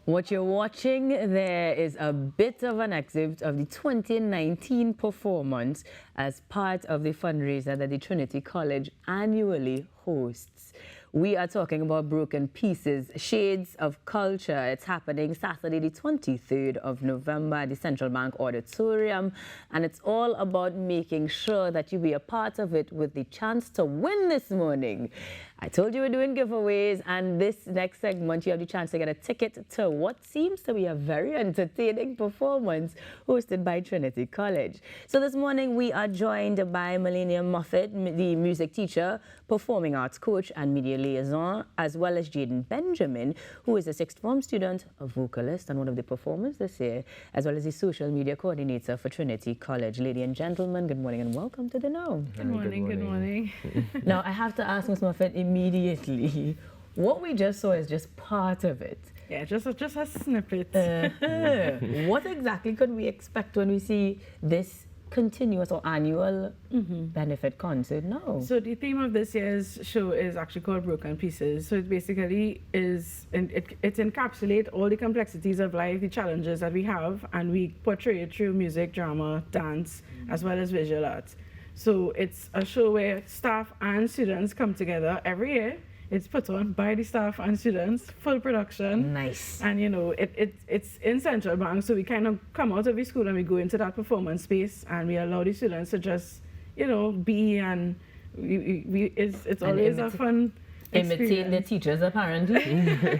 What you're watching there is a bit of an excerpt of the 2019 performance as part of the fundraiser that the Trinity College annually hosts. We are talking about Broken Pieces, Shades of Culture. It's happening Saturday, the 23rd of November at the Central Bank Auditorium. And it's all about making sure that you be a part of it with the chance to win this morning. I told you we're doing giveaways, and this next segment, you have the chance to get a ticket to what seems to be a very entertaining performance hosted by Trinity College. So this morning, we are joined by Millennium Moffat, the music teacher, performing arts coach, and media liaison, as well as Jaden Benjamin, who is a sixth form student, a vocalist, and one of the performers this year, as well as the social media coordinator for Trinity College. Ladies and gentlemen, good morning and welcome to The Know. Good morning, good morning. Now, I have to ask Ms. Moffat immediately, what we just saw is just part of it. Yeah, just a snippet. What exactly could we expect when we see this continuous or annual benefit concert now? So the theme of this year's show is actually called Broken Pieces. So it basically is, it encapsulates all the complexities of life, the challenges that we have, and we portray it through music, drama, dance, as well as visual arts. So it's a show where staff and students come together every year. It's put on by the staff and students, full production. Nice. And you know, it's in Central Bank, so we kind of come out of the school and we go into that performance space and we allow the students to just, you know, be, and it's always a fun imitate the teachers, apparently.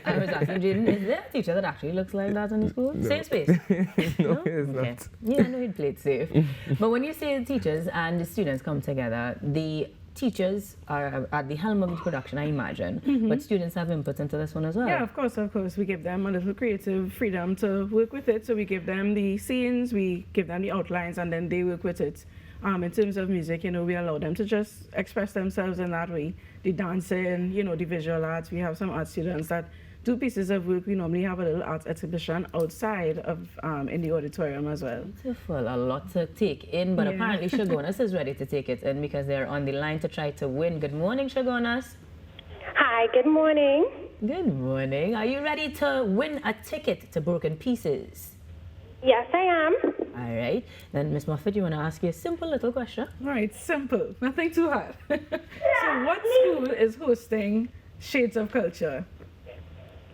I was asking Jaden, is there a teacher that actually looks like that in the school? No. Same space? No, it's not. Yeah, I know he'd play it safe. But when you say the teachers and the students come together, the teachers are at the helm of the production, I imagine, but students have input into this one as well. Yeah, of course, of course. We give them a little creative freedom to work with it. So we give them the scenes, we give them the outlines, and then they work with it. In terms of music, you know, we allow them to just express themselves in that way. The dancing, you know, the visual arts. We have some art students that do pieces of work. We normally have a little art exhibition outside of in the auditorium as well. Beautiful, a lot to take in, but apparently Shagonas is ready to take it in because they're on the line to try to win. Good morning, Shagonas. Hi, good morning. Good morning. Are you ready to win a ticket to Broken Pieces? Yes, I am. All right. Then, Ms. Moffat, you want to ask you a simple little question? All right, simple, nothing too hard. So what school is hosting Shades of Culture?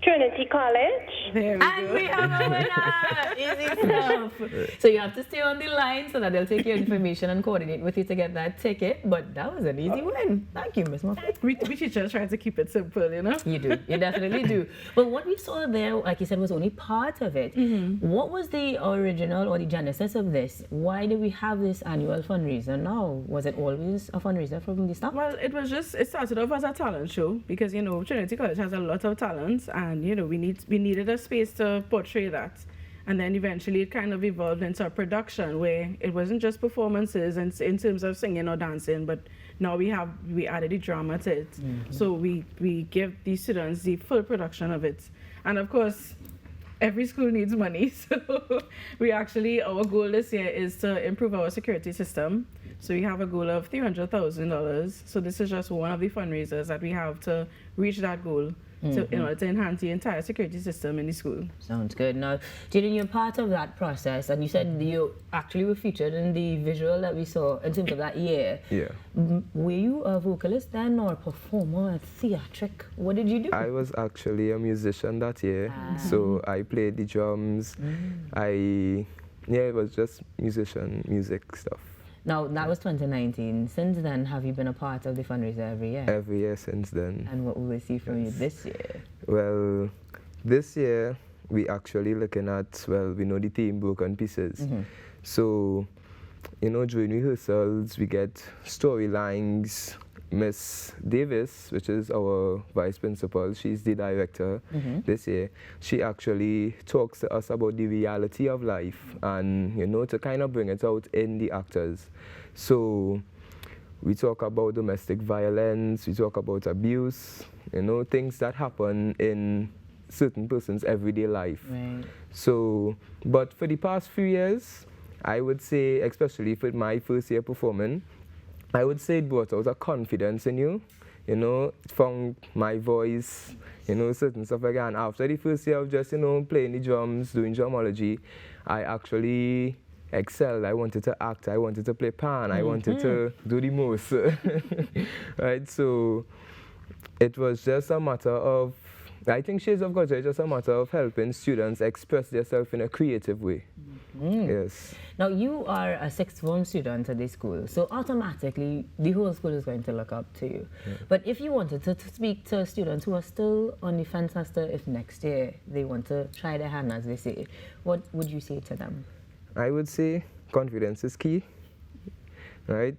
Trinity College. There we And go. we have a winner! Easy stuff. So you have to stay on the line so that they'll take your information and coordinate with you to get that ticket. But that was an easy win. Thank you, Ms. Moffat. We teachers try to keep it simple, you know? You do. You definitely do. But what we saw there, like you said, was only part of it. What was the original or the genesis of this? Why do we have this annual fundraiser now? Was it always a fundraiser from the start? Well, it started off as a talent show because, you know, Trinity College has a lot of talents, and, you know, we needed a space to portray that. And then eventually it kind of evolved into a production where it wasn't just performances and in terms of singing or dancing, but now we added the drama to it. So we give the students the full production of it. And of course, every school needs money. So our goal this year is to improve our security system. So we have a goal of $300,000. So this is just one of the fundraisers that we have to reach that goal. To enhance the entire security system in the school. Sounds good. Now, Jaden, you're part of that process, and you said you actually were featured in the visual that we saw in terms of that year. Yeah. Were you a vocalist then, or a performer, a theatric? What did you do? I was actually a musician that year, so I played the drums. It was just music stuff. Now, that was 2019. Since then, have you been a part of the fundraiser every year? Every year since then. And what will we see from you this year? Well, this year we actually looking at, we know the theme, Broken Pieces. So, you know, during rehearsals, we get storylines. Miss Davis, which is our vice principal, she's the director this year. She actually talks to us about the reality of life and, you know, to kind of bring it out in the actors. So we talk about domestic violence, we talk about abuse, you know, things that happen in certain person's everyday life. Right. So, but for the past few years, I would say, especially for my first year performing, I would say it brought out a confidence in you. you know, found my voice, you know, certain stuff like that. And after the first year of just, you know, playing the drums, doing drumology, I actually excelled. I wanted to act, I wanted to play pan, I wanted to do the most. Right, so it was just a matter of, I think Shades of Culture is just a matter of helping students express themselves in a creative way. Yes. Now, you are a sixth form student at this school, so automatically the whole school is going to look up to you. But if you wanted to speak to students who are still on the fence as to if next year they want to try their hand, as they say, what would you say to them? I would say confidence is key, right?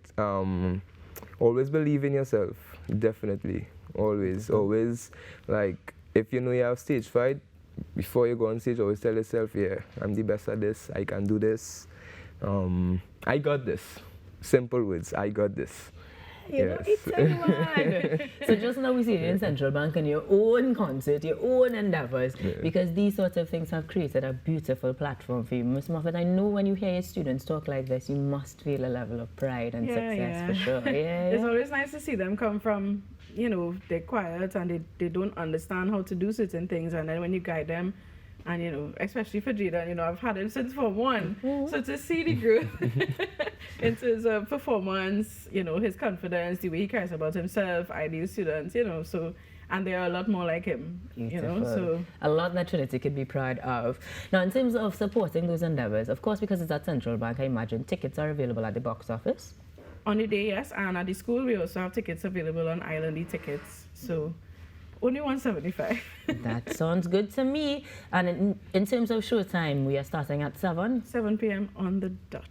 Always believe in yourself, definitely. Always, like, if you know you have stage fright, before you go on stage, always tell yourself, yeah, I'm the best at this, I can do this. I got this. Simple words, I got this. So just now we see you in Central Bank and your own concert, your own endeavors, because these sorts of things have created a beautiful platform for you. Ms. Moffat, I know when you hear your students talk like this, you must feel a level of pride and success for sure. It's always nice to see them come from, you know, they're quiet and they don't understand how to do certain things, and then when you guide them, and you know, especially for Jada, you know, I've had him since Form 1, so to see the growth in terms of performance, you know, his confidence, the way he cares about himself, ideal students, you know, so, and there are a lot more like him, you know, so. A lot that Trinity could be proud of. Now, in terms of supporting those endeavors, of course, because it's at Central Bank, I imagine tickets are available at the box office. On the day, yes, and at the school, we also have tickets available on Island tickets, so only $175. That sounds good to me. And in terms of showtime, we are starting at 7? 7 p.m. on the dot.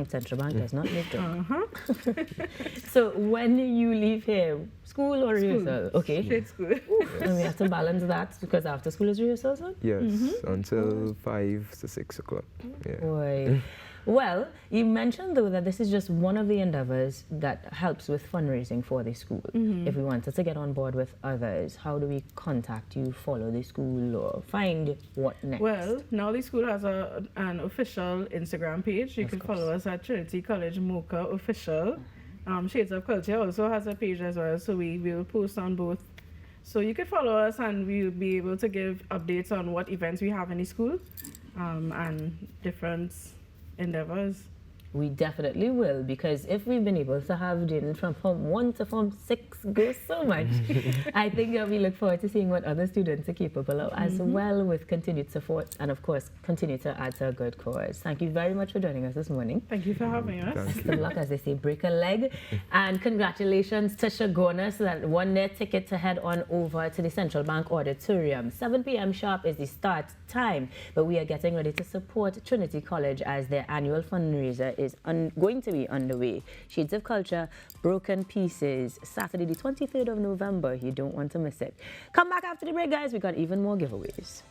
Central Bank does not make it. So when you leave here, school or rehearsal? Okay. Straight school. And we have to balance that because after school is rehearsal, son? Yes, until 5 to 6 o'clock. Yeah. Boy. Well, you mentioned, though, that this is just one of the endeavors that helps with fundraising for the school. If we wanted to get on board with others, how do we contact you, follow the school, or find what next? Well, now the school has an official Instagram page. You can follow us at Trinity College Mocha Official. Shades of Culture also has a page as well, so we will post on both. So you can follow us and we'll be able to give updates on what events we have in the school and different endeavors. We definitely will, because if we've been able to have Jaden from Form 1 to Form 6 go so much, I think we look forward to seeing what other students are capable of as well, with continued support and, of course, continue to add to a good cause. Thank you very much for joining us this morning. Thank you for having us. Best of luck, as they say, break a leg. And congratulations to Shagona, so that won their ticket to head on over to the Central Bank Auditorium. 7 p.m. sharp is the start time, but we are getting ready to support Trinity College as their annual fundraiser is going to be underway. Shades of Culture, Broken Pieces, Saturday the 23rd of November. You don't want to miss it. Come back after the break, guys. We got even more giveaways.